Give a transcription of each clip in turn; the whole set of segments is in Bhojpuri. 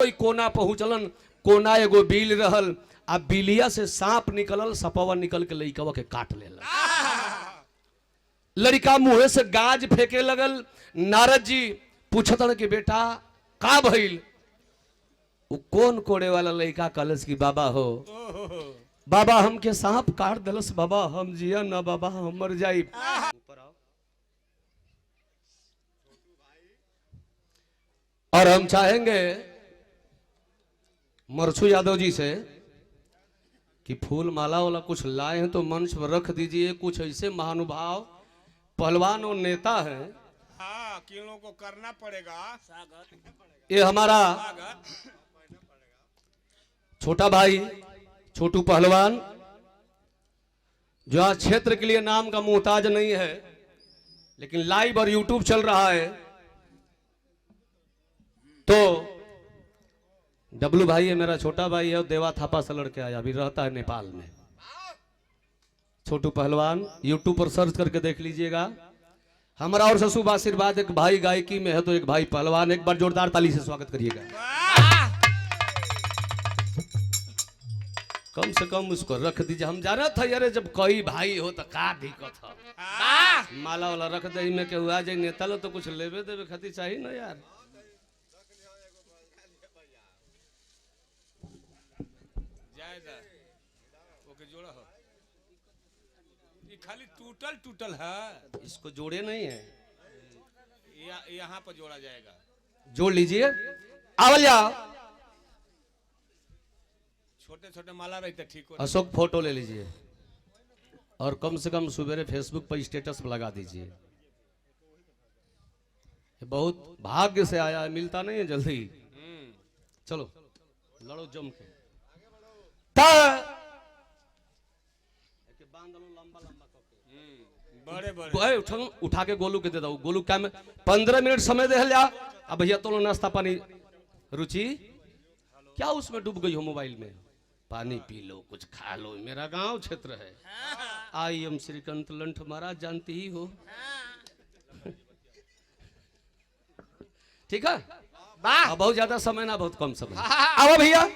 कोई कोना पहुंचलन, कोना एगो बिल रहल, आ बिलिया से सांप निकलल, सपवा निकल के लइकवा के काट लेला। लड़का मुंह से गाज फेंके लगल। नारद जी पूछतन कि बेटा का भइल? वो कौन कोड़े वाला लड़का कलश की बाबा हो, बाबा हमके सांप काट दलस, बाबा हम जिया ना, बाबा हम मर जाई। और हम चाहेंगे मरछू यादव जी से कि फूल माला वाला कुछ लाए हैं तो मंच पर रख दीजिए। कुछ ऐसे महानुभाव पहलवान और नेता है, हाँ, किन लोगों को करना पड़ेगा। ये हमारा छोटा भाई छोटू पहलवान, जो आज क्षेत्र के लिए नाम का मोहताज नहीं है, लेकिन लाइव और यूट्यूब चल रहा है। तो डब्लू भाई है, मेरा छोटा भाई है, देवा थापा से लड़के आया, अभी रहता है नेपाल में। छोटू पहलवान यूट्यूब पर सर्च करके देख लीजिएगा। हमारा और ससुर आशीर्वाद, एक भाई गायकी में है तो एक भाई पहलवान। एक बार जोरदार ताली से स्वागत करिएगा। कम से कम उसको रख दीजिए। हम जाना था यार, जब कोई भाई हो तो का दिक्कत हो, माला वाला रख दे में केहू आ जाए नेता लो तो कुछ लेवे देवे खातिर चाहिए ना यार। खाली टूटल टूटल है, इसको जोड़े नहीं है, यहाँ पर जोड़ा जाएगा। जोड़ लीजिए। आवल्या छोटे छोटे माला रहते ठीक हो। अशोक फोटो ले लीजिए और कम से कम सुबह फेसबुक पर स्टेटस पर लगा दीजिए। बहुत भाग्य से आया है, मिलता नहीं है जल्दी। चलो लड़ो जम के। बड़े बड़े उठा के गोलू के दे दो। गोलू क्या में 15 मिनट समय दे लिया। अब भैया तो नाश्ता पानी। रुचि क्या उसमें डूब गई हो मोबाइल में? पानी पी लो, कुछ खा लो, मेरा गांव क्षेत्र है। आई एम श्रीकांत लंठ महाराज, जानती ही हो। ठीक है, बहुत ज्यादा समय ना, बहुत कम समय। आओ भैया।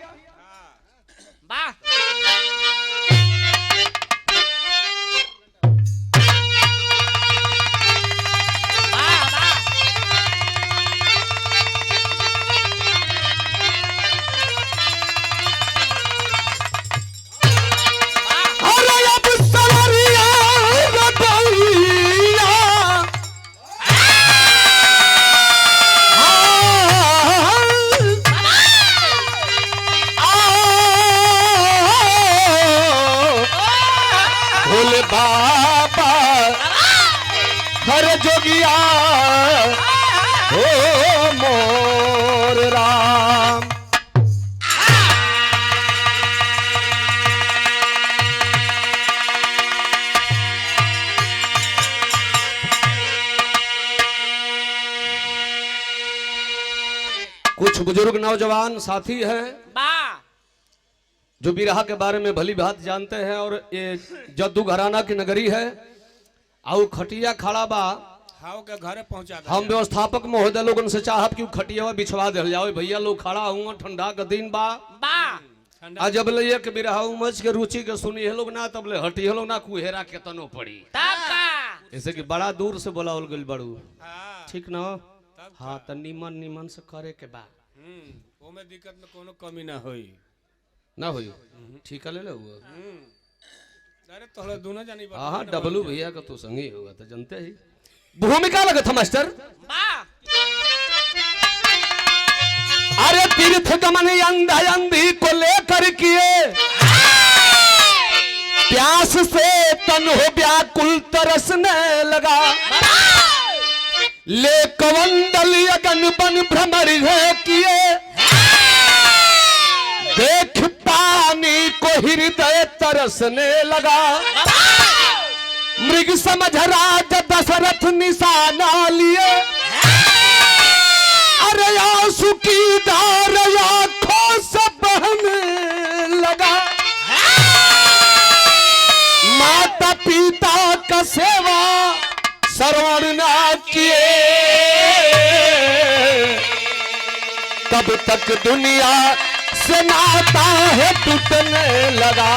बाबा हर जोगिया हो मोर राम। कुछ बुजुर्ग नौजवान साथी हैं जो बिरहा के बारे में भली भात जानते हैं, और ये जद्दू घराना की नगरी है। और खटिया खड़ा बा, के घरे पहुंचा। हम व्यवस्थापक महोदय लोगन से चाहब कि खटिया बिछवा दे जाओ। भैया लोग खड़ा हुआ, ठंडा का दिन बा। जब ले एक बिरहा उमज के रुचि के सुनी है लोग ना, तब ले हटी है लोग ना, कुहेरा के तनो पड़ी। जैसे कि बड़ा दूर से बोला गल बड़ू, ठीक ना? हाँ, तो निमन निमन से करे के बा। ओमे दिक्कत में कोनो कमी ना होई, ना हुई। ठीक है, ले लो। अरे तोहरा दोनों जानी बात। हाँ, डब्लू भैया का तो संगी होगा, तो जानते ही। भूमिका लगा था मास्टर। अरे तीर्थ गमन अंधा अंधी को लेकर किए, प्यास से तन हो व्याकुल तरसने लगा। ले कवंडल अगन बन भ्रमर है किए, देख पानी को हृदय तरसने लगा। मृग समझ राज दशरथ निशाना लिए, अरे आंसू की धार आंखों से बहने लगा। माता पिता का सेवा श्रवण ना किए, तब अब तक दुनिया से नाता है टूटने लगा।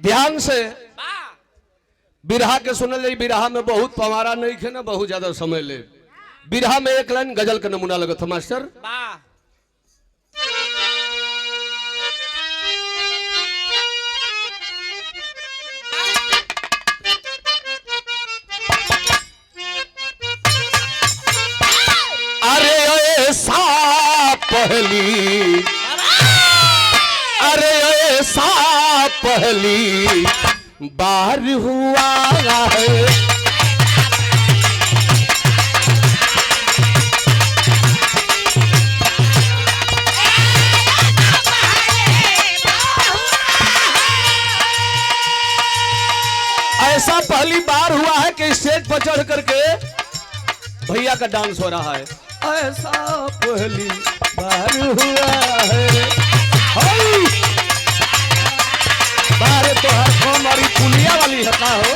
ध्यान से बिरहा के सुनल जाई। बिरहा में बहुत पवारा नहीं खे ना, बहुत ज्यादा समय ले। बिरहा में एक लाइन गजल का नमूना लगत था मास्टर। अरे ऐसा पहली, अरे ऐसा पहली बार हुआ है। ऐसा पहली बार हुआ है कि स्टेज पर चढ़ करके भैया का डांस हो रहा है। ऐसा पहली बार हुआ है। बारे तो हर कौन और पुलिया वाली हता हो।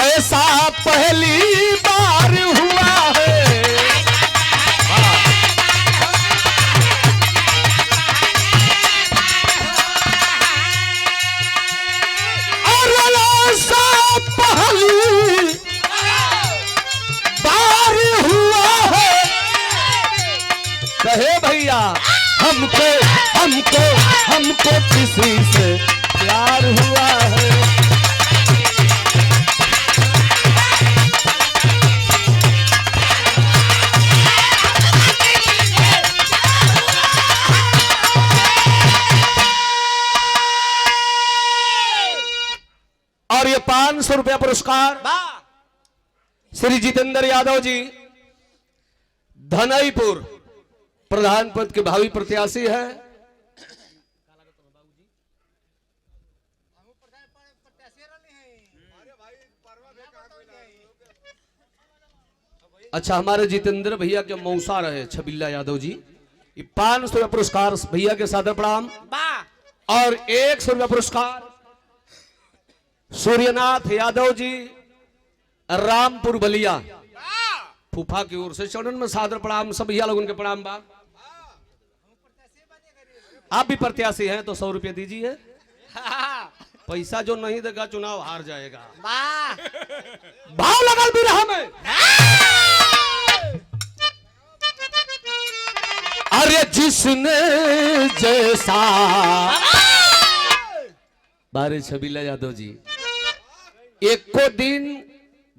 ऐसा पहली बार हुआ है। और ऐसा पहली बार हुआ है। कहे भैया हमको हमको हमको किसी से प्यार हुआ है। और ये 500 रुपया पुरस्कार श्री जितेंद्र यादव जी, धनईपुर प्रधान पद के भावी प्रत्याशी है। अच्छा, हमारे जितेंद्र भैया के मौसा रहे छबिल्ला यादव जी। 500 रुपया पुरस्कार भैया के सादर प्रणाम। और 100 रुपया पुरस्कार सूर्यनाथ यादव जी, रामपुर बलिया, फूफा की ओर से चरणन में सादर प्रणाम। सब भैया लोगों के प्रणाम बा। आप भी प्रत्याशी हैं तो 100 रुपये दीजिए। पैसा जो नहीं देगा चुनाव हार जाएगा। भाव लगल बिरहा में। अरे जिसने जैसा, बारे छबिला यादव जी, एको दिन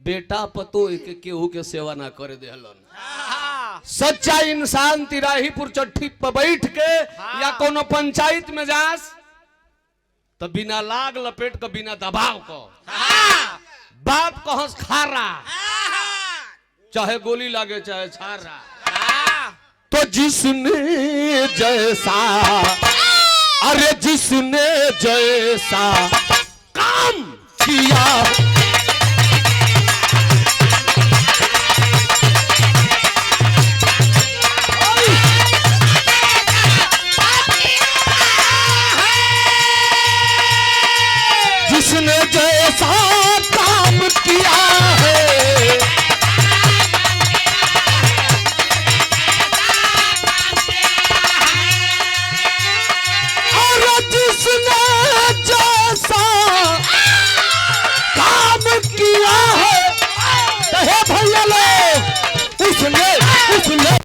बेटा पतो एक केहू के सेवा ना करे देहलन। सच्चा इंसान तिराहीपुर चट्टी पर बैठ के या कोनो पंचायत में जास तो बिना लाग लपेट के, बिना दबाव को बात कहस खारा, चाहे गोली लागे चाहे छारा। तो जिसने जैसा, अरे जिसने जैसा काम किया, जिसने जैसा काम किया है, और जिसने जैसा काम किया है, कहे भैया लोग उसने उसने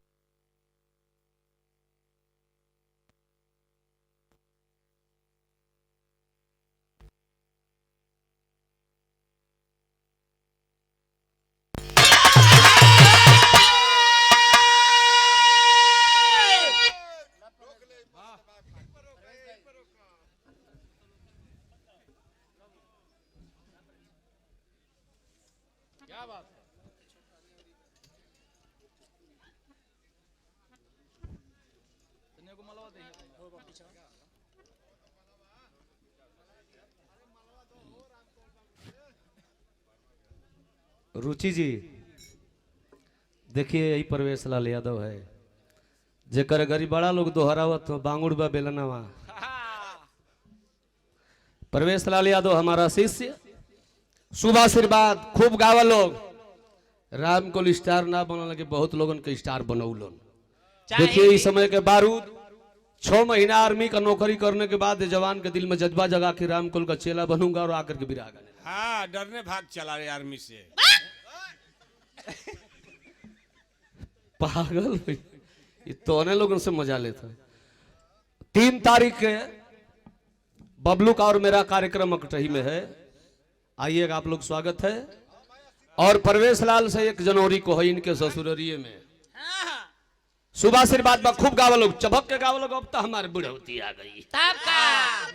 रुचि जी देखिए, यही परवेश लाल यादव है जेकर गरीब बड़ा लोग दोहरावत हो बांगुड़ बा बेलनवा। प्रवेश लाल यादव हमारा शिष्य, शुभ आशीर्वाद, खूब गावा लोग। राम को स्टार ना बनल के बहुत लोगन के स्टार बनौलन। देखिए इस समय के बारूद 6 महीना आर्मी का नौकरी करने के बाद जवान के दिल में जज्बा जगा कि रामकुल का चेला बनूंगा और आकर के विराग। हाँ, डरने भाग चला रे आर्मी से। पागल ये तोने लोगों से मजा लेता है। 3 तारीख के बबलू का और मेरा कार्यक्रम अकटही में है, आइएगा आप लोग, स्वागत है। और प्रवेश लाल से 1 जनवरी को है इनके ससुररिये में। शुभ आशीर्वाद बा, खूब गावा लोग, चबक के गावा लोग। अब तो हमारे बुढ़ौती आ गई, तब का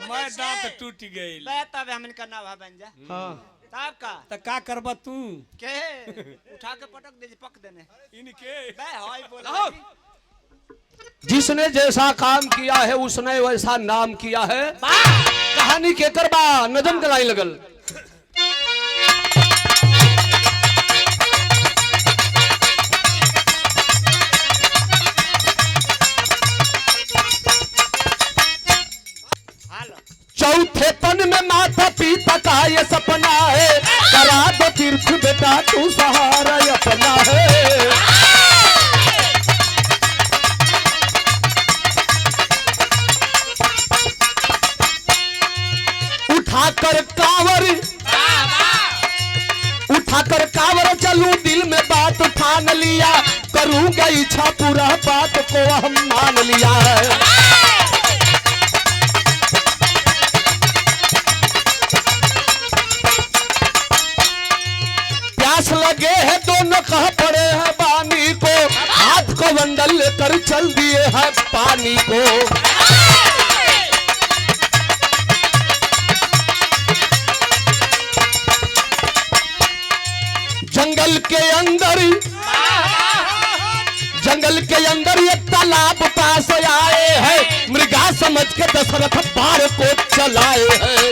मैं दांत टूट गई, तब हमन का ना बन जा। हाँ तब का त का करबा तू के उठा के पटक दे, पक देने इनके बे हाय बोला। जिसने जैसा काम किया है उसने वैसा नाम किया है। कहानी के करबा नजम के लाई लगल। चौथे पन में माता पिता का ये सपना है, करा दो तीर्थ बेटा तू सहारा अपना है। उठाकर कांवर चलूं, दिल में बात ठान लिया, करूंगा इच्छा पूरा, बात को हम मान लिया है। प्यास लगे हैं दोनों कह पड़े हैं पानी को, हाथ को बंडल लेकर चल दिए हैं पानी को। जंगल के अंदर एक तालाब पास आए हैं, मृगा समझ के दशरथ पार को चलाए हैं।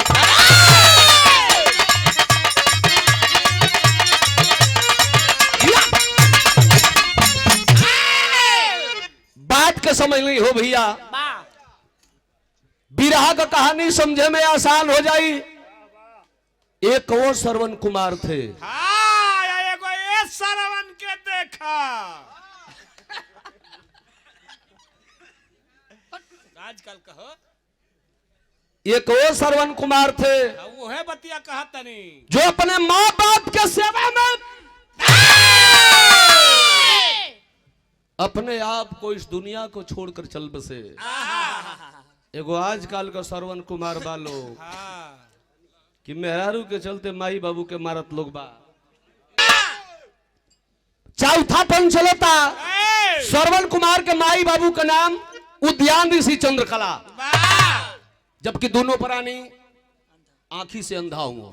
बात के समझ नहीं हो भैया, बिरहा का कहानी समझे में आसान हो जाई। एक और श्रवण कुमार थे। सरवन के देखा आजकल कहो, एक और श्रवण कुमार थे वो है बतिया कहा तनी, जो अपने माँ बाप के सेवा में अपने आप को इस दुनिया को छोड़कर चल बसे। एगो आजकल का श्रवण कुमार वालो कि मेहरारू के चलते माई बाबू के मारत लोग बा। चौथा पन चलता श्रवण कुमार के माई बाबू का नाम उद्यान ऋषि चंद्रकला, जबकि दोनों प्राणी आंखी से अंधा हुआ।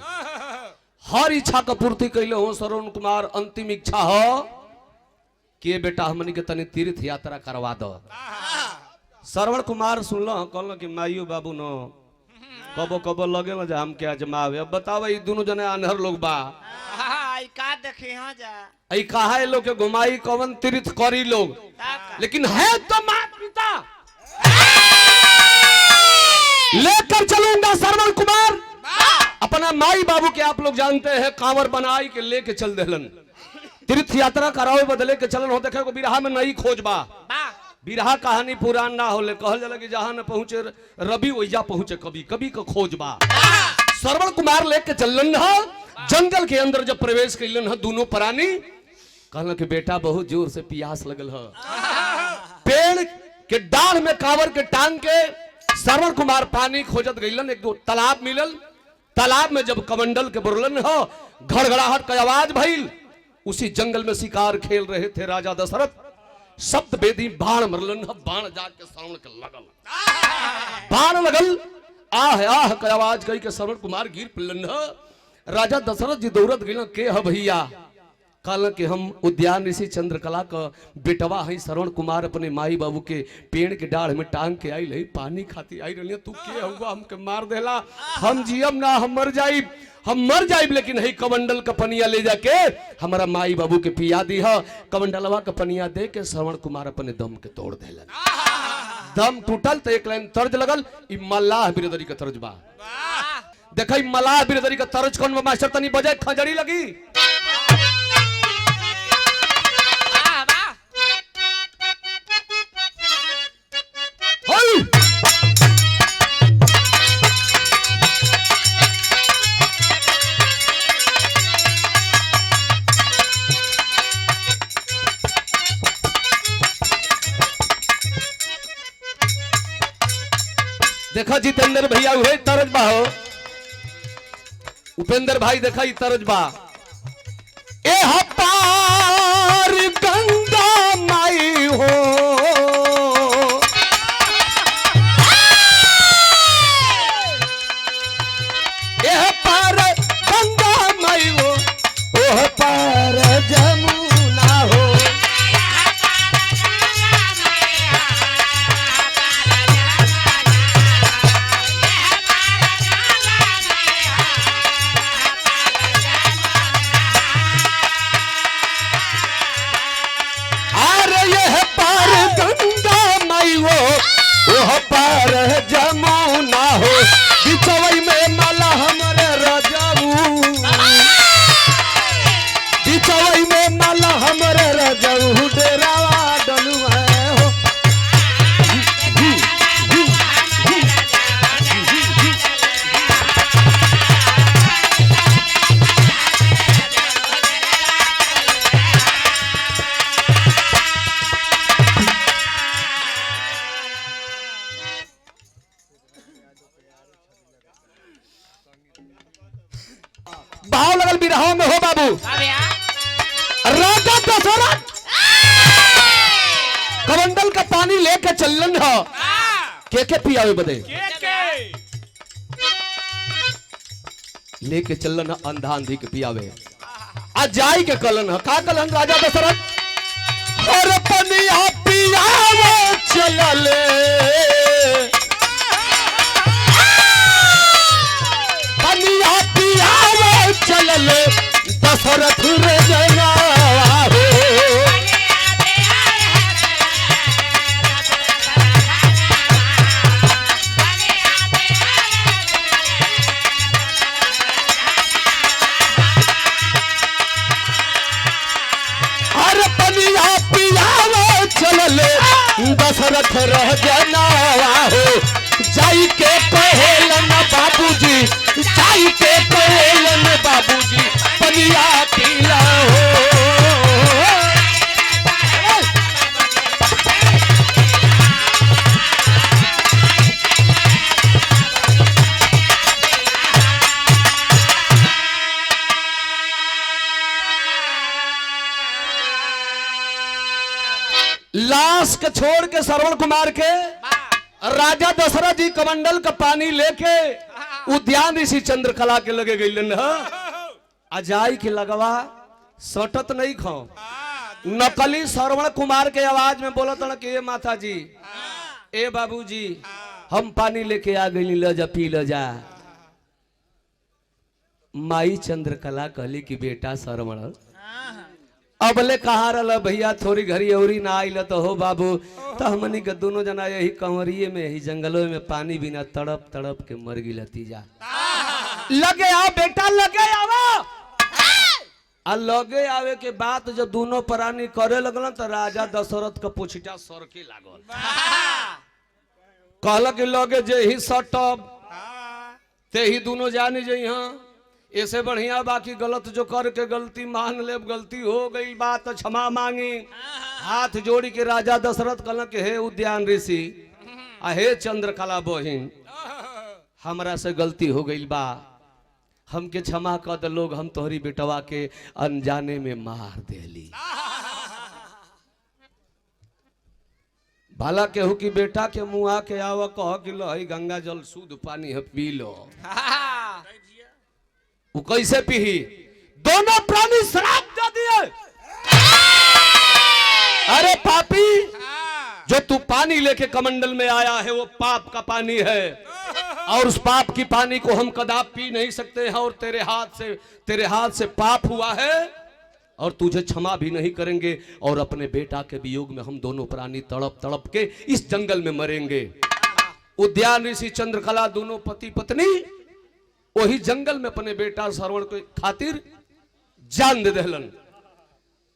हर इच्छा का पूर्ति कैले हो श्रवण कुमार। अंतिम इच्छा हो कि बेटा हमनी के तनी तीर्थ यात्रा करवा दो। श्रवण कुमार सुनल कहल कि माइयो बाबू न कबो कबो लगे ना जा हम के आजमावे। अब बताओ ये दोनों जने अनहर लोग बा, का देखे हाँ जा ऐ कहा है लोग के घुमाई कवन तीर्थ करी लोग, लेकिन है तो माता पिता लेकर चलूंगा। श्रवण कुमार अपना माई बाबू के आप लोग जानते हैं कांवर बनाई के लेके चल देलन। तीर्थ यात्रा कराओ बदले के चलन हो। देखे को बिरहा में नई खोज बा। बिरहा कहानी पुरान ना होले, कहल जाला कि जहां न पहुंचे रवि वैया पहुंचे कभी, कभी का खोज बा। श्रवण कुमार लेके चलन है जंगल के अंदर। जब प्रवेश कैलन है दोनों प्राणी कहल कि बेटा बहुत जोर से प्यास लगल है। पेड़ के डाढ़ में कांवर के टांग के श्रवण कुमार पानी खोजत गईलन। एक दो तालाब मिलल। तालाब में जब कमंडल के बुरलन हो, घड़घड़ाहट का आवाज भइल। उसी जंगल में शिकार खेल रहे थे राजा दशरथ। शब्द बेदी बाण मरलन, बाण जाके श्रवण के लगल। बाण लगल, आह आह का आवाज कही के श्रवण कुमार गिर पड़लन। राजा दशरथ जी दौड़त गइलन, के ह भैया कल के हम उद्यान ऋषि चंद्रकला का बेटवा है श्रवण कुमार अपने माई बाबू के पेड़ के डाढ़ में टांग के आई रही पानी खाती आई रही तू के हुआ हमके मार देला हम जियम ना हम मर जाइब लेकिन है कमंडल का पनिया ले जाके हमारा माई बाबू के पिया दी है कमंडलवा का पनिया दे के श्रवण कुमार अपने दम के तोड़ देलन दम टूटल तो एक लाइन तर्ज लगल ई मल्लाह बिरदरी का तर्ज बा देखा मल्लाह बिरदरी का तर्ज कौन मास्टर तनी बजे खजड़ी लगी देखा जितेंद्र भैया हुए तरज बा हो उपेंद्र भाई देखा तरज बा ए पार गंगा माई हो ए पार गंगा माई हो ओह पार जमुना हो पार जमुना हो बिचवई में माला हमरे रजऊ बिचवई में माला हमरे रजऊ डेरावा डलुआ हो भाव लगल बिरहाव में हो बाबू राजा दशरथ कमंडल का पानी लेके चलन हो के पियावे बदे लेके चलन अंधा अंधी के पियावे आज जाई के कलन हो का कलन राजा दशरथ और पनिया पियावे चलले पनिया पियावे चलले दशरथ रे जना हो अरे पनिया पियावे चलले दशरथ रह जना हो जाई के कहेलन बाबूजी जाई के कहेलन बाबूजी पनिया पीला हो लाश के छोड़ के श्रवण कुमार के राजा दशरथ जी कमंडल का पानी लेके उद्यान ऋषि चंद्रकला के लगे गई अजाई के लगवा सटत नहीं खो नकली श्रवण कुमार के आवाज में बोला था कि ए माता जी ए बाबूजी हम पानी लेके आ गई ल जा पी ल जा माई चंद्रकला कहली कि बेटा श्रवण अबले कहा रहा भैया थोड़ी घड़ी औरी ना आइल तो हो बाबू तो हमनी के दोनों जना यही कंवरिये में ही जंगलों में पानी बिना तड़प तड़प के मर गिलती जा लगे आओ बेटा लगे आओ आ लगे आवे के बात जब दोनों प्राणी करे लगल तो राजा दशरथ का पुछटा सर के लागल कहल कि लगे जे ही सटब ते ही दोनों जाने जे हाँ ऐसे बढ़िया बाकी गलत जो करके गलती मान ले गलती हो गई बात तो क्षमा मांगी हाथ जोड़ी के राजा दशरथ कहल के हे उद्यान ऋषि आ हे चंद्रकला बहिन हमरा से गलती हो गई बा हमके क्षमा कर दे लोग हम तोहरी बेटवा के अनजाने में मार देली भला केहू की बेटा के मुआ के आवा कह कि लो गंगा जल शुद्ध पानी है पी लो वो कैसे पीही दोनों प्राणी श्राप दे पानी है। अरे पापी, हाँ। जो तू पानी लेके कमंडल में आया है वो पाप का पानी है, और उस पाप की पानी को हम कदाप पी नहीं सकते हैं, और तेरे हाथ से पाप हुआ है और तुझे क्षमा भी नहीं करेंगे, और अपने बेटा के वियोग में हम दोनों प्राणी तड़प तड़प के इस जंगल में मरेंगे। उद्यान ऋषि चंद्रकला दोनों पति पत्नी वही जंगल में अपने बेटा श्रवण के खातिर जान दे देलन।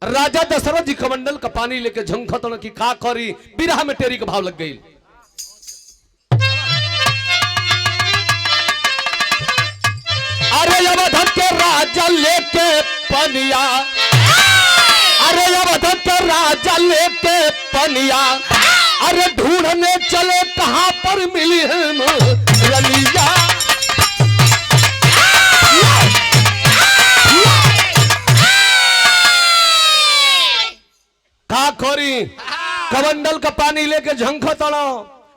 राजा दशरथ जी कमंडल का पानी लेके झंखतन की का करी, बिरहा में टेरी का भाव लग गई। अरे अवध के राजा लेके पनिया, अरे अवध के राजा लेके पनिया, अरे ढूंढने चले कहां पर मिली है रलिया। का खोरी कमंडल का पानी लेके झंखो तड़ो,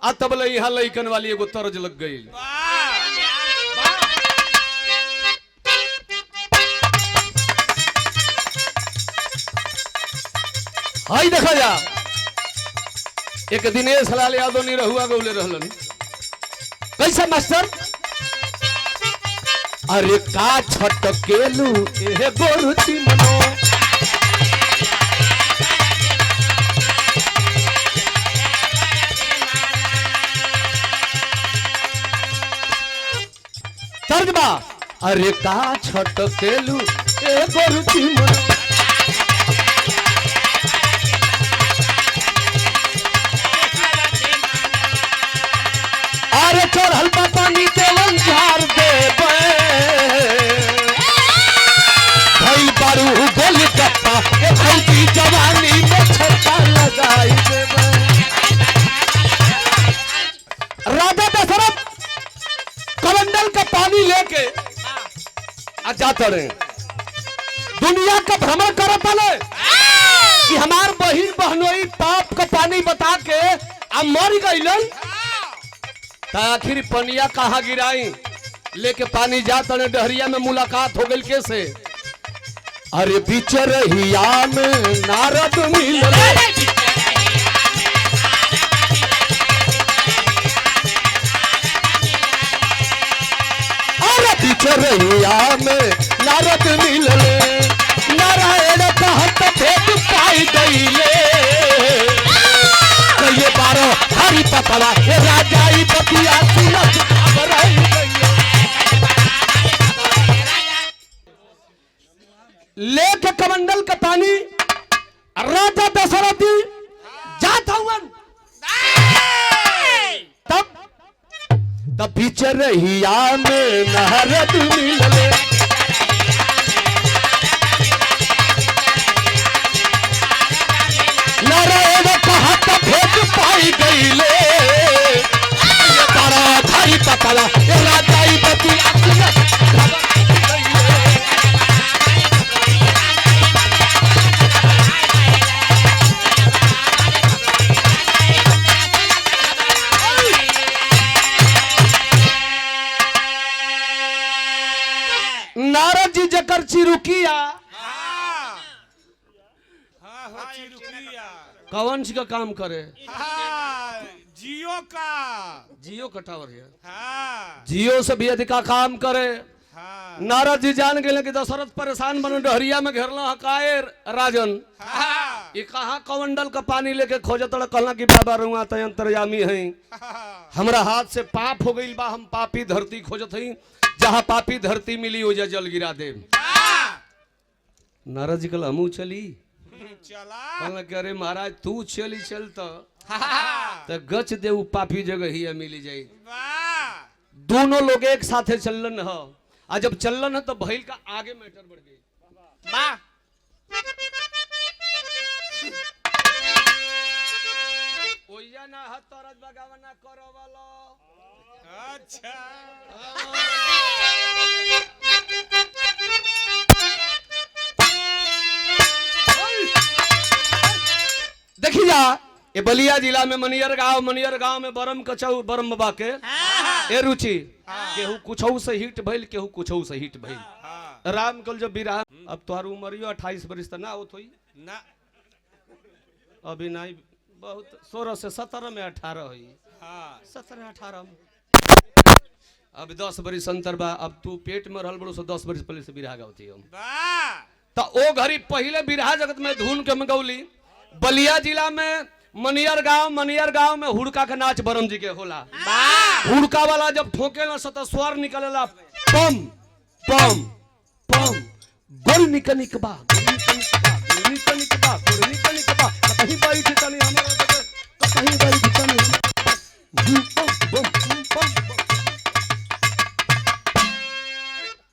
आ तब यहाँ लइकन वाली एगो तरज लग गई। हाई देखा जा, एक दिनेश लाल यादव नहीं रहुआ गौले रहलन। कैसा मास्टर? अरे का छटकेलू एहे गोरुची मनो, तर्जमा अरे का छटकेलू ए गोरुची मनो, अरे चढ़ल पानी देवन झार देबे, भइल बारू गोल गप्पा ए भौजी जवानी में छक्का लगाई देबे। राजा दशरथ कमंडल का पानी लेके आ जाते रहे, दुनिया का भ्रमण करत हले कि हमार बहिन बहनोई पाप का पानी बता के आ मर गइलन। आखिर पनिया कहाँ गिराई लेके पानी जाता ने डहरिया में मुलाकात हो गई कैसे? अरे बीच रहिया में नारद मिलले, अरे बीच रहिया में नारद मिलले, नारायण कहत भेद पाई गईले, ये बारो हरी पतला ये राजाई बतिया सुनत बराई गईले। लेके कमंडल का पानी राजा दशरथ जाता हुआ, तब बीच रहिया में नारद मिलले, नारायण कहत भेद पाई गईले, तारा थारी पतला ये राजाई बतिया सुनत नारद जी जकर चिरुकिया कौन सी का काम करे? जियो का, जियो का टावर है, हाँ। जियो से भी अधिक काम करे। हाँ। नारद जी जान गए कि दशरथ परेशान बनो डहरिया में घेरला हकाए राजन। हाँ। ये कहा कमंडल का पानी लेके खोजत कहला कि बाबा रुआ त अंतर्यामी है, हमरा हाथ से पाप हो गई बा, हम पापी धरती खोजत हई, जहाँ पापी धरती मिली हो जा जल गिरा दे। नारद जी कल हमू चली, चला कहला कि अरे महाराज तू चली चल तो गच दे पापी जगह ही मिली जाई। दोनों लोग एक साथे चलन है, आ जब चलन है तो भइल का आगे मैटर बढ़ गई। ओइया ना हत तरज बगावा ना करो वालो। अच्छा देखी जा ये बलिया जिला में मनियर गांव में बरम कचौ बरम बाबा के ए रुचि केहू कुछौ से हिट भइल, केहू कुछौ से हिट भइल। राम कल जब बिरहा अब तुम्हारी उम्र 28 बरिस त ना होत होई ना अभी नहीं बहुत 16 से 17 में 18 हुई हाँ 17 18 में अब 10 बरिस अंतर बा अब तू पेट में रहल बड़ो सो 10 बरिस पहले से बिरहा गावती हम वाह तो ओ घड़ी पहले बिरहा जगत में धुन के मंगौली बलिया जिला में मनियर गांव में हुड़का का नाच बरम जी के होला हुड़का वाला जब ठोके ना सत स्वर निकलेला पम पम पम गोल निकनिक बा कहीं बैठ तनी हमरा कहीं बैठ तनी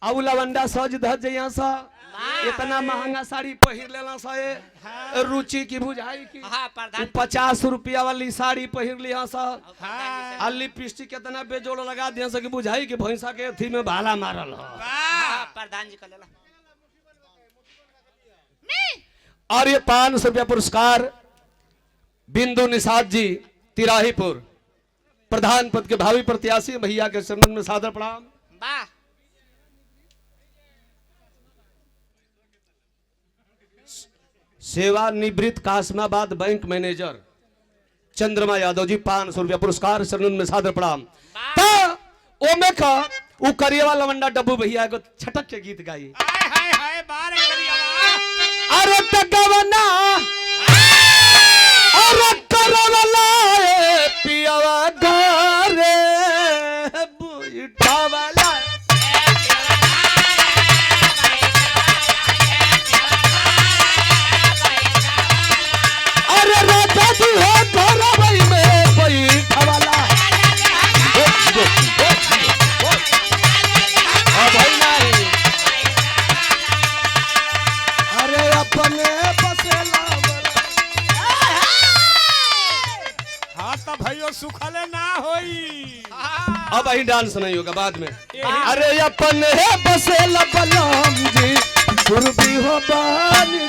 आउ लवंडा सज धज जइया सा इतना महंगा साड़ी पहिर लेला सा ये रुचि की बुझाई की हाँ प्रधान 50 रुपया वाली साड़ी पहिर लिया सा हाँ आ लिपस्टिक कितना बेजोड़ लगा दिया सा कि बुझाई कि भैंसा के अथी में भाला मारल ह वाह प्रधान जी का लेला और ये 500 रुपया पुरस्कार बिंदु निषाद जी तिराहीपुर प्रधान पद के भावी प्रत्याशी भैया के चरणन में सादर प्रणाम वाह सेवानिवृत्त कासमाबाद बैंक मैनेजर चंद्रमा यादव जी 500 रुपया पुरस्कार चरणन में सादर प्रणाम तो ओमे का उ करिएवा लवंडा डब्बू भैया को छटक के गीत गाई हाय बारे करिया अरे तगवना अरे करवला पियावा घरे बुइठावला अरे राजा जी हो घरवई में बैठवला भाई नहीं अरे अपने बसेला हाँ तो भाइयों सुखले ना होई अब अही डांस नहीं होगा बाद में अरे अपन है बसेला बलम जी सुरभि हो बानी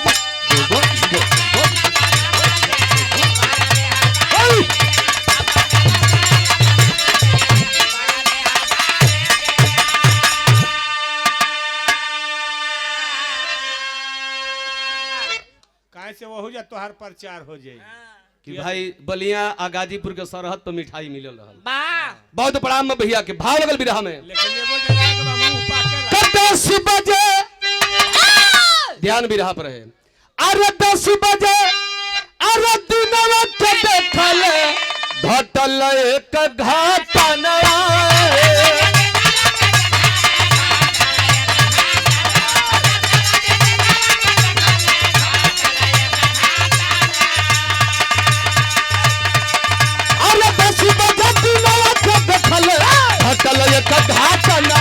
काहे से वहु जा तोहार प्रचार हो जाई कि भाई बलिया आ गाजीपुर के सरहद पर मिठाई मिलल रहल वाह बहुत प्रणाम में भैया के भाव लगल बिरहा में लेकिन एगो जगह के मुंह पाके 10 बजे ध्यान बिरहा पर है अरे 10 बजे अरे दिनवा के देखले घटल एक घटना अरे 10 बजे दिनवा के देखले घटल एक घटना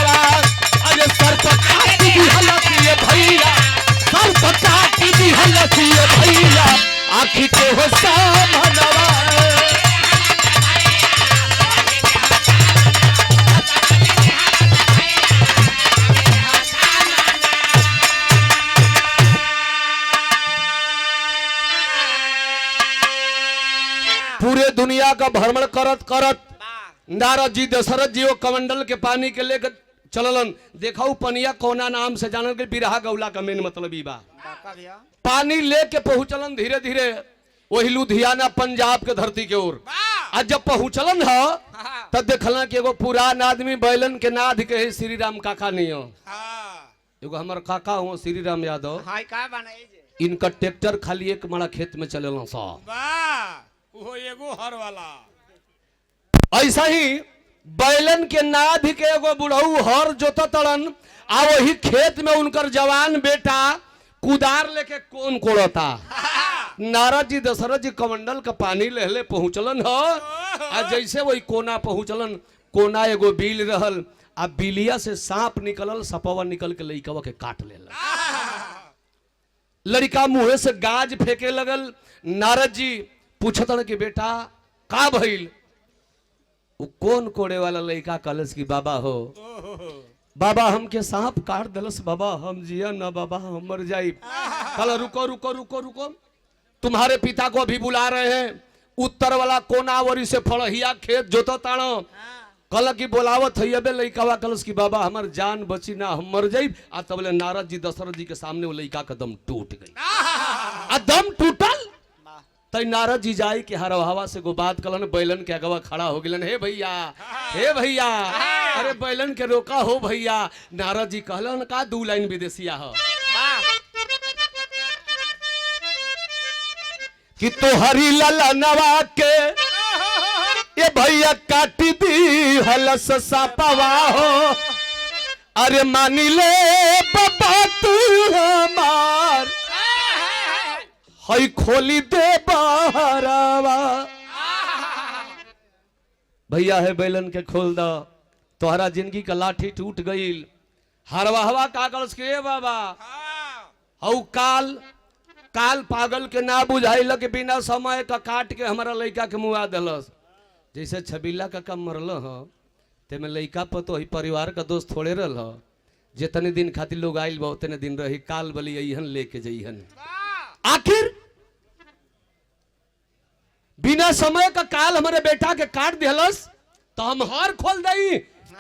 अरे सर पर काटी दी हलती भैया सर पर काटी दी हलती भैया आखी के हो सामनवा पूरे दुनिया का भ्रमण करत करत नारद जी दशरथ जी वो कमंडल के पानी के लेकर चललन देखाऊ पनिया कोना नाम से जानल के बिरहा गौला का मेन मतलब ई बा काका भैया पानी लेके पहुंचलन धीरे धीरे वही लुधियाना पंजाब के धरती के ओर आज जब पहुंचलन ह तब देखला कि एगो पुरान आदमी बैलन के नाद के है श्री राम काका नहीं हो हाँ एगो हमर काका हो श्री राम यादव हाय का बनाई जे इनका ट्रैक्टर खाली एक मड़ा खेत में चलेला सा वाह वो एगो हर वाला ऐसा ही बैलन के नाद के एगो बुढ़ऊ हर जोत तड़न आ वही खेत में उनकर जवान बेटा कुदार लेके कौन कोड़ता नारद जी दशरथ जी कमंडल का पानी लेले पहुंचलन ह आ जैसे वही कोना पहुंचलन कोना एगो बिल रहल आ बिलिया से सांप निकलल सपवा निकल के लइकवा के काट लेला लड़का मुंह से गाज फेंके लगल नारद जी पूछतन कि बेटा का भइल वो कौन कोड़े वाला लड़का कलश की बाबा हो बाबा हमके सांप काट दलस बाबा हम जिया ना बाबा हम मर जाई कल रुको रुको रुको रुको तुम्हारे पिता को अभी बुला रहे हैं उत्तर वाला कोनावरी से फड़हिया खेत जोतो ताणो कल की बोलावत है अबे लइकावा कलस की बाबा हमार जान बची ना हम मर जाई आ तबले नारद जी दशरथ जी के सामने वो लइका का दम टूट गई आ दम टूटल तई नारद जी जाई कि हर हवा से गो बात कलन बैलन के अगवा खड़ा हो गिलन हे भैया अरे बैलन के रोका हो भैया। नारद जी कहलन का 2 लाइन विदेशिया हो कि तो हरी लला नवा के ये भैया काटी दी हलस सापवा हो अरे मानी ले बाबा तू हमार हई खोली दे बहरावा भैया है बैलन के खोल दो तोहरा जिंदगी का लाठी टूट गई हरवा हवा कागज के बाबा हऊ काल पागल के ना बुझाइल के बिना समय का काट के हमारा लड़का के मुआ दिलस जैसे छबीला का कम मरल हो ते में लड़का पर तो ही परिवार का दोस्त थोड़े रहल हो जितने दिन खातिर लोग आइल बा उतने दिन रही काल बली अहन लेके जइहन आखिर बिना समय का काल हमारे बेटा के काट दिलस तो हम हार खोल दई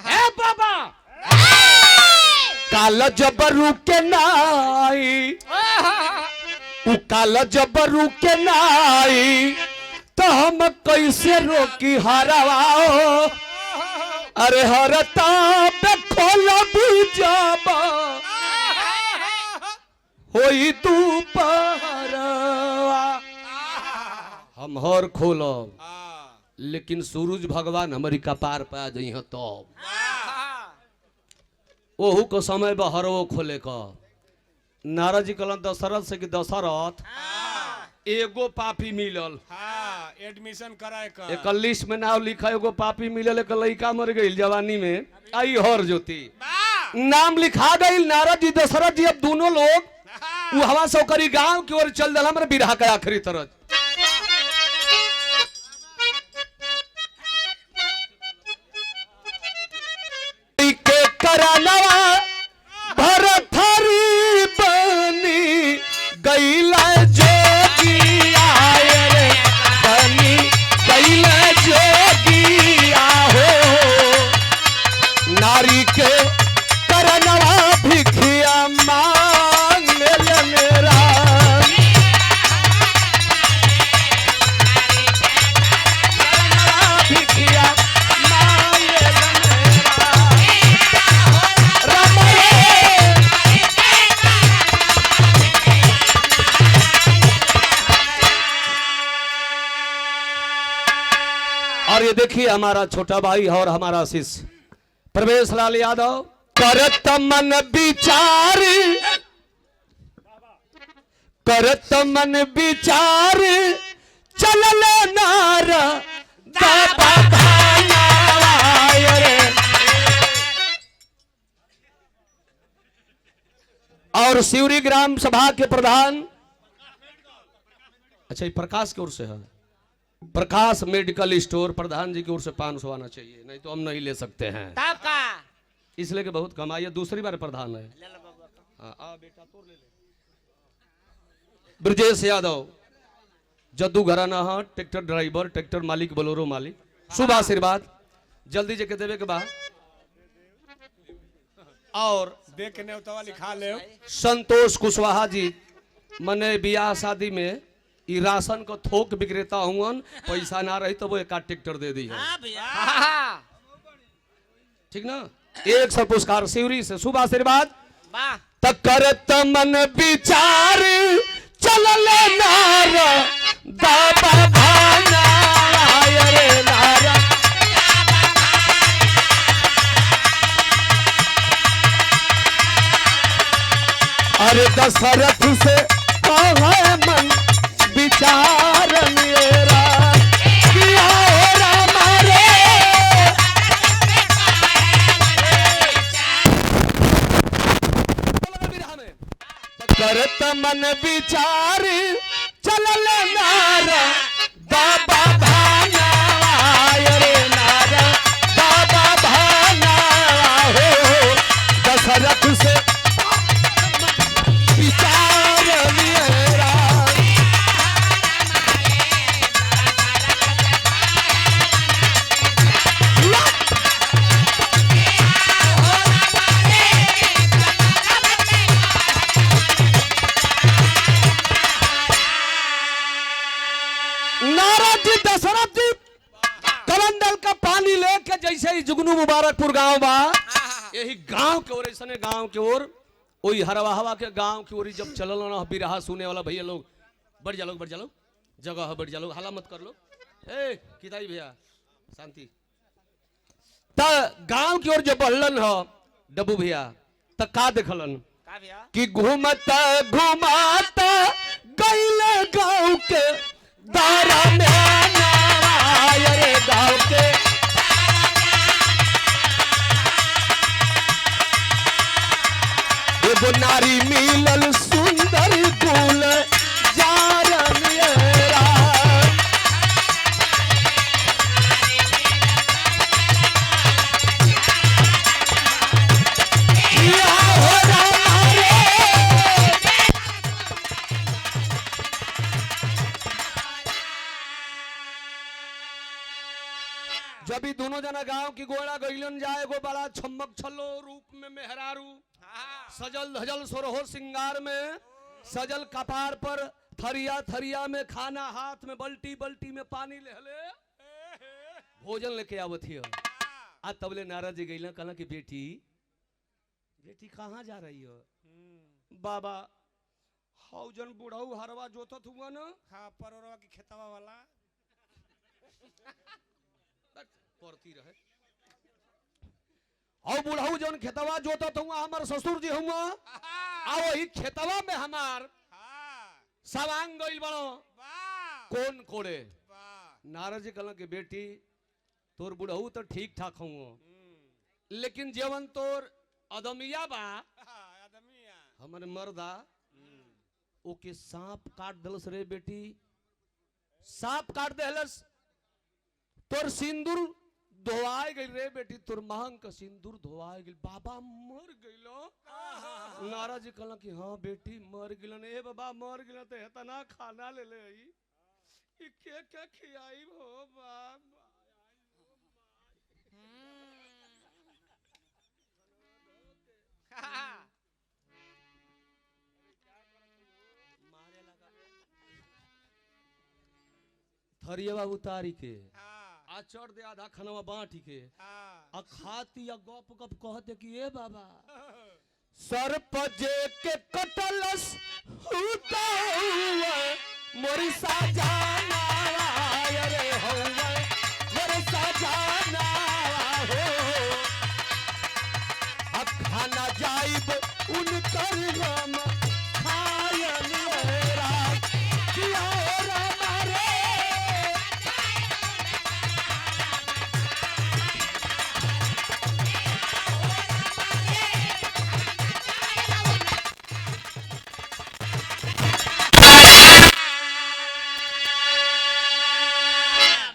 है बाबा काल जबरू के नाई काल जबरू के नाई तो हम कैसे रोकी हरवाओ अरे हरता पे खोला बुझाबा होई तू पहरवा हम हर खोलो लेकिन सूरज भगवान हमारी कपार पे आ जाई तो ओहू को समय बहरो खोले का नारद जी कहलन दशरथ से कि दशरथ एगो पापी मिलल एडमिशन कराए का एक लिस्ट में नाम लिखा एगो पापी मिलल एक लड़का मर गई जवानी में आई हर ज्योति नाम लिखा गई नारद जी दशरथ जी अब दोनों लोग वो हवा से करी गांव की ओर चल दल हमारे बिरहा का आखिरी तरज के करानवा भरथरी बनी गईला जोगी आए रे बनी गईला जोगी आहो नारी के करनवा भिखिया मांग ले मेरा भिखिया मांग ले मेरा राम रे और ये देखिए हमारा छोटा भाई और हमारा शिष्य प्रवेश लाल यादव करत मन विचार चलल नार दाबा भानावाय रे। और शिवरी ग्राम सभा के प्रधान अच्छा ये प्रकाश की ओर से है प्रकाश मेडिकल स्टोर प्रधान जी की ओर से 500 आना चाहिए नहीं तो हम नहीं ले सकते हैं इसलिए कि बहुत कमाई है दूसरी बार प्रधान है हाँ बेटा तो ले ले ब्रजेश यादव जद्दू घराना हाँ ट्रैक्टर ड्राइवर ट्रैक्टर मालिक बोलोरो मालिक शुभ आशीर्वाद जल्दी जगह देवे के बाद और देख के नेवतावा लिखा ले संतोष कुशवाहा जी मने बियाह शादी में ई राशन को थोक विक्रेता हुआ पैसा ना रही तो वो एक ट्रैक्टर दे दी है ठीक ना 100 पुरस्कार शिवरी से शुभ आशीर्वाद करत मन विचार चलल नार दाबा भाना रे नार अरे दशरथ से कहे मन विचार मेरा किया हो राम रे करत मन विचार चलल नार बाबा भाना रे नार बाबा भाना हो दशरथ से विचार मेरा के जैसे ही जुगनू मुबारकपुर गांव बा यही गांव के ओर ऐसने गांव के ओर वही हरवा हवा के गांव की ओर जब चलल ना बिरहा सुने वाला भैया लोग बढ़ जा लो जगह है बढ़ जा लो हाला मत कर लो ए किताई भैया शांति त गांव की ओर जब बढ़लन ह डब्बू भैया त का देखलन का भैया कि घूमता घुमाता गैले गांव के दारा में नावाय रे गांव के एगो नारी मिलल सुंदर गुल जारन येरा किया हो रामा रे जब भी दोनों जना गांव की गोड़ा गईलन जाए एगो बड़ा छमक छलो रूप में मेहरारू सजल धजल सोरहो सिंगार में सजल कपार पर थरिया थरिया में खाना हाथ में बल्टी बल्टी में पानी लेहले भोजन लेके आवत हिय आ तबले नारद जी गईला कहला कि बेटी बेटी कहाँ जा रही हो बाबा हौजन बुढ़ऊ हरवा जोतत हुआ ना हाँ परोरवा की खेतवा वाला करती रहे और बुढ़ऊ जौन खेतवा जोतत हुआ हमार ससुर जी हुआ आ वही खेतवा में हमार सवांग गइल बड़ो कौन कोड़े नारद जी कहला कि बेटी तोर बुढ़ऊ तो ठीक ठाक हुआ लेकिन जेवन तोर अदमिया बा हमारे मर्दा ओके सांप काट दलस रे बेटी सांप काट देहलस तोर सिंदूर धोआए गई रे बेटी तोर मांग का सिंदूर धोआए गई बाबा मर गइलो नाराज जी कहला कि हाँ बेटी मर गिलन ए बाबा मर गिलन तो इतना खाना ले ले आई ई क्या खियाई हो बाबा थरिया उतारी के आ चढ़ दे आधा खनवा बांटी के आ खाती या गप गप कहते कि ए बाबा सर पजे के कटलस हुता हुआ मोरी साजाना रे हुआ मोरी साजाना हो अब खाना जाइब उनकर हम खायन मेरा किया रामा रे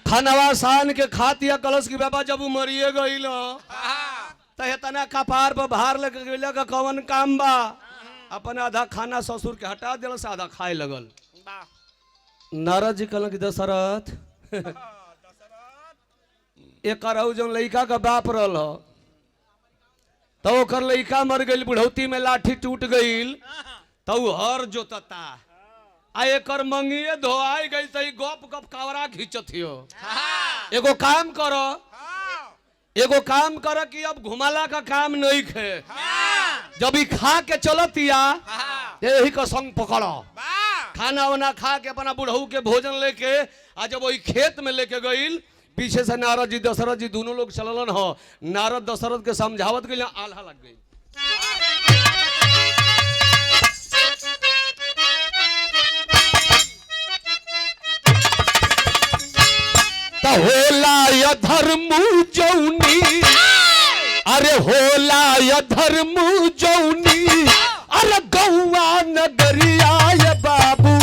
खनवा सान के खातिया कलश की बाबा जब मरिए गईल तो इतना कपार पर भार लग गइल का कवन काम बा अपन आधा खाना ससुर के हटा दिल से आधा खाए लगल नारद जी कहलन कि दशरथ एक जौन लड़का का बाप रहल तो ओकर लड़का मर गइल बुढ़ौती में लाठी टूट गइल तो हर जोतता आ एकर मंगिए धोआई गई तो गप गप कावरा घिंचत हियो एगो काम कर कि अब घुमाला का काम नहीं खे जब ही खा के चलतिया यही का संग पकड़ो खाना वाना खा के अपना बुढ़ऊ के भोजन लेके आ जब वही खेत में लेके गईल पीछे से नारद जी दशरथ जी दोनों लोग चललन हो नारद दशरथ के समझावत गई आल्हा लग गई होला या धर्म जौनी अरे होला या धर्म जौनी अरे गौआ नगरिया ये बाबू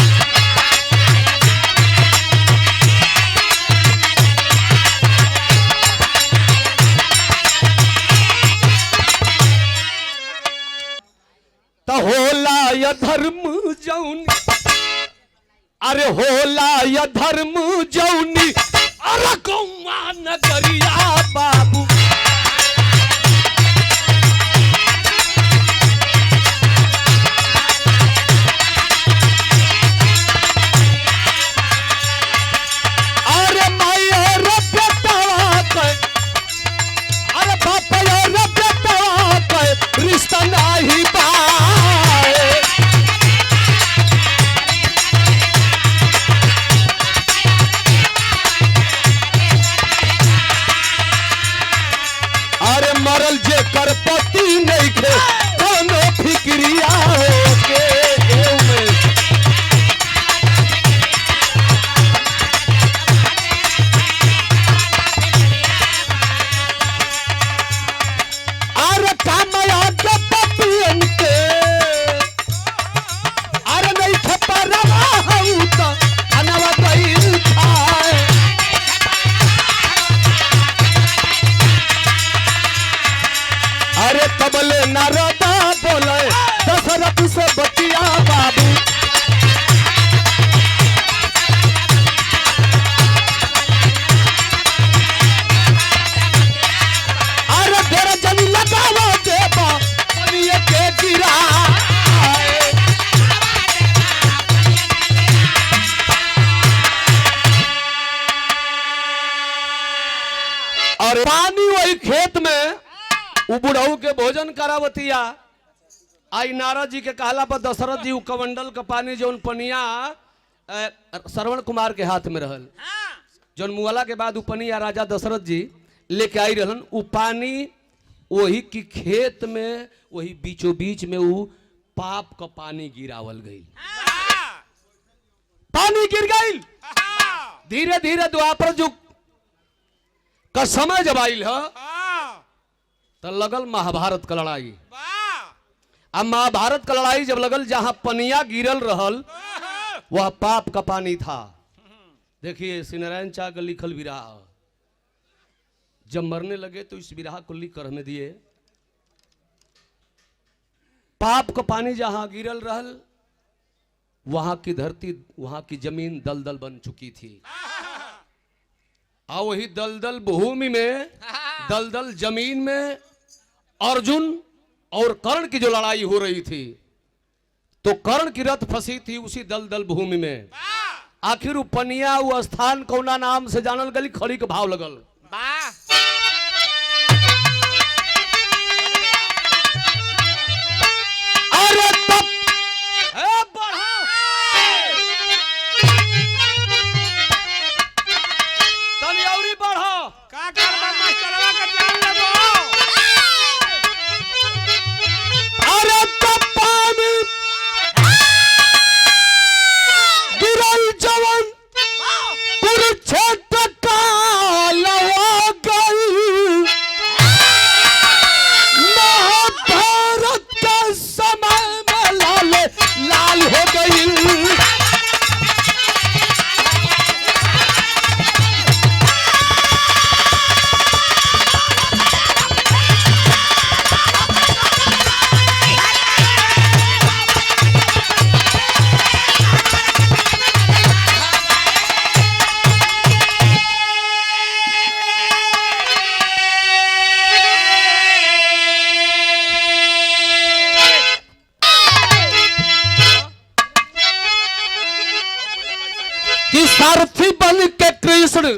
तो होला या धर्म जौनी अरे होला या धर्म जौनी अरे गौआ नगरिया बाबू अरे मायर बेटवा अरे मरल जे कर पति नहीं खे कोनो फिक्रिया हो के उमेश। अरे कामया के पपियन के अरे नहीं छपा रवा हूँ तो अनवा कहीं खाए। अरे कबले नारदा बोले दशरथ से बतिया बाबू। अरे तेरा जन लगावा देवा पनिया के गिरा। और पानी वही खेत में उ बुढ़ऊ के भोजन करावतिया। आई नारद जी के कहला पर दशरथ जी कमंडल का पानी जौन पनिया श्रवण कुमार के हाथ में रहल, जौन मुआला के बाद उ पनिया राजा दशरथ जी लेके आई रहलन। उ पानी वही की खेत में वही बीचों बीच में उ पाप का पानी गिरावल गई। पानी गिर गई। धीरे धीरे द्वापर युग का समय जब आइल है तो लगल महाभारत का लड़ाई। अब महाभारत का लड़ाई जब लगल, जहां पनिया गिरल रहल वह पाप का पानी था। देखिए श्री नारायण चा का लिखल विराह, जब मरने लगे तो इस विराह को लिख कर हमें दिए। पाप का पानी जहां गिरल रहल वहां की धरती, वहां की जमीन दलदल बन चुकी थी। और वही दलदल भूमि में, दलदल जमीन में अर्जुन और कर्ण की जो लड़ाई हो रही थी, तो कर्ण की रथ फंसी थी उसी दलदल भूमि में। आखिर वो पनिया वो स्थान कौना नाम से जानल गली, खड़ी के भाव लगल। अरे तब तनी औरी बढ़ो का करबा मास्टरवा के जान लगो। अरे तब पानी गिरल जवन कुरुक्षेत्र काल हो गई। महाभारत के समय में लाल लाल हो गई। कि सारथी बन के कृष्ण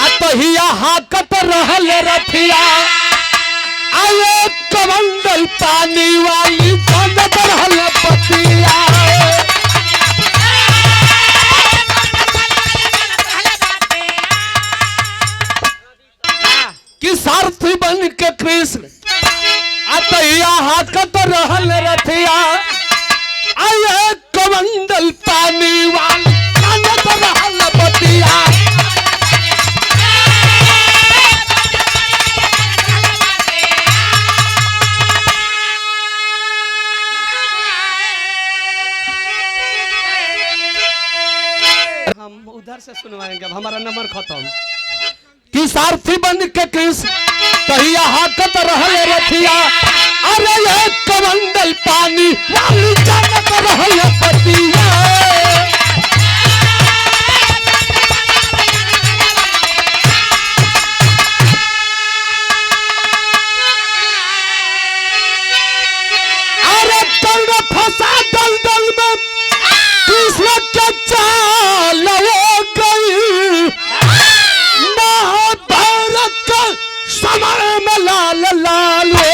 अतहिया हाकत रहल रथिया। आये कमंडल पानी वाली बनत रहल पतिया। कि सारथी बन के कृष्ण अतहिया हाकत रहल रथिया। आये कमंडल पानी वाली बनत रहल पतिया। हम उधर से सुनवाएंगे, अब हमारा नंबर खत्म। कि सारथी बन के कृष्ण तहिया हाकत रहल रथिया। अरे ये कमंडल पानी वाली जानत रहल पतिया। अरे कर्ण फंसा दलदल में कृष्ण के चाल हो गई। महाभारत के समय में लाल लाल हो।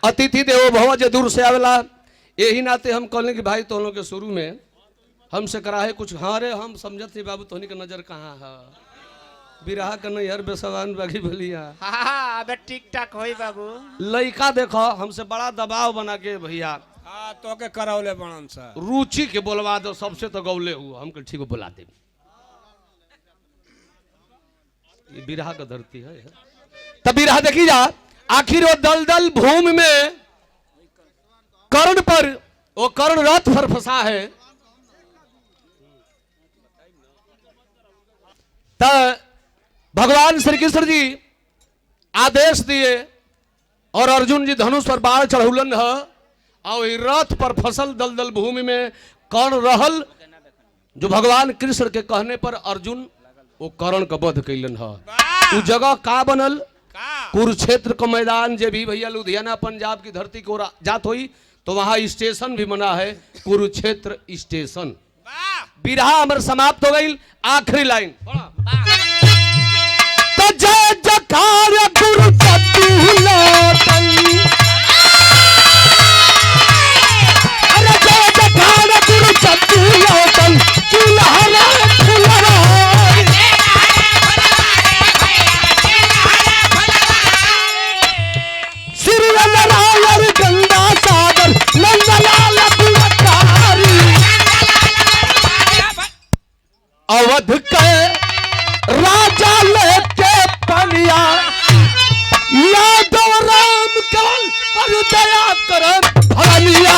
अतिथि देवो भव जे दूर से आवेला, यही नाते हम कहले कि भाई तो लोग के शुरू में हमसे करा है कुछ। हाँ रे हम समझत थी बाबू तोहनी का नजर कहाँ है, बिरहा का नहीं हर बेसवान बागी भलिया। हाँ अबे टिक टाक होई बाबू। लड़का देखो हमसे बड़ा दबाव बना के भैया हाँ तो के करौले बनन सा रुचि के बोलवा दो, सबसे तो गौले हुआ। हम कल ठीक बुला दे, ये बिरहा का धरती है। तब बिरहा देखी जा, आखिर वो दलदल भूमि में कर्ण पर, वो कर्ण रथ पर फंसा है। तब भगवान श्री कृष्ण जी आदेश दिए और अर्जुन जी धनुष पर बाण चढ़ौलन है और रथ पर फसल दलदल भूमि में कर्ण रहल, जो भगवान कृष्ण के कहने पर अर्जुन वो कर्ण का वध कैलन है। वो जगह का बनल, कुरुक्षेत्र का मैदान। जे भी भैया लुधियाना पंजाब की धरती को जात हुई तो वहां स्टेशन भी बना है, कुरुक्षेत्र स्टेशन। बिरहा अमर समाप्त हो गई। आखिरी लाइन तो जय जकार कुरुक्षेत्र लौटन, अरे जय जकार कुरुक्षेत्र लौटन, चुलहरा फुलरा श्री नारायण गंगा सागर नंदलाल पुरकारी, अवध के राजा लेके पलिया, यादव राम कल पर दया कर भलिया।